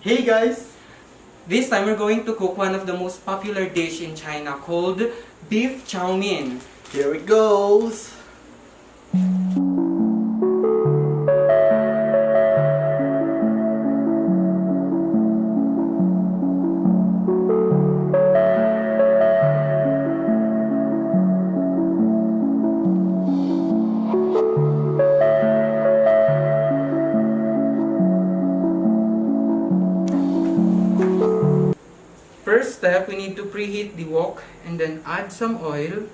Hey guys! This time we're going to cook one of the most popular dish in China called beef chow mein. Here it goes! First step, we need to preheat the wok and then add some oil.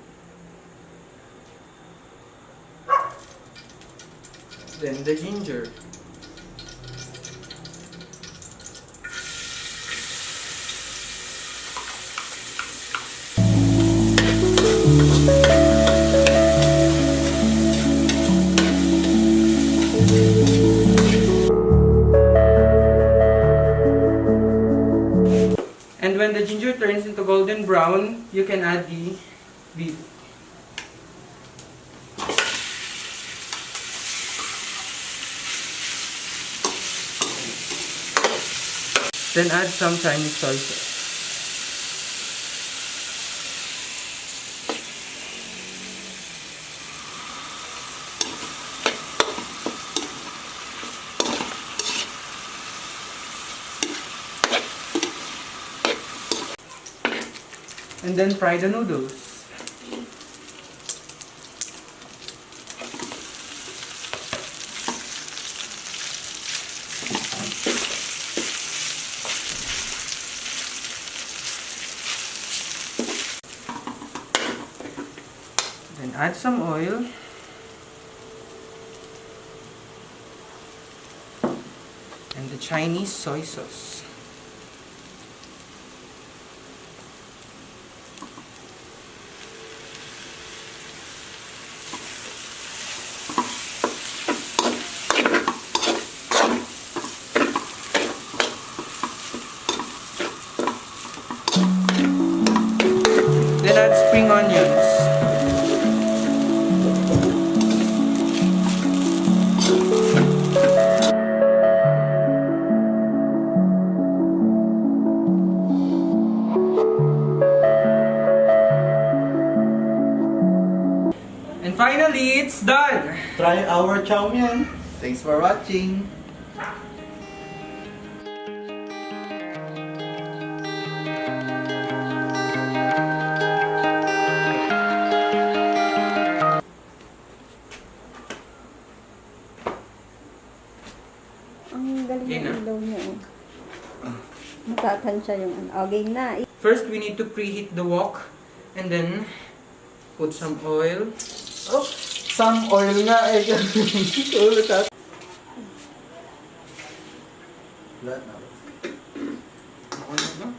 Then the ginger. And when the ginger turns into golden brown, you can add the beef. Then add some Chinese soy sauce. And then fry the noodles. Then add some oil. And the Chinese soy sauce. Then add spring onions. And finally, it's done! Try our chow mein. Thanks for watching. Ang galing Okay na. ng ilaw niya. Matatansya yung ano. Okay na. First, we need to preheat the wok and then put some oil. Oh, some oil nga eh. Ulit at. Lahat na. Ano ba?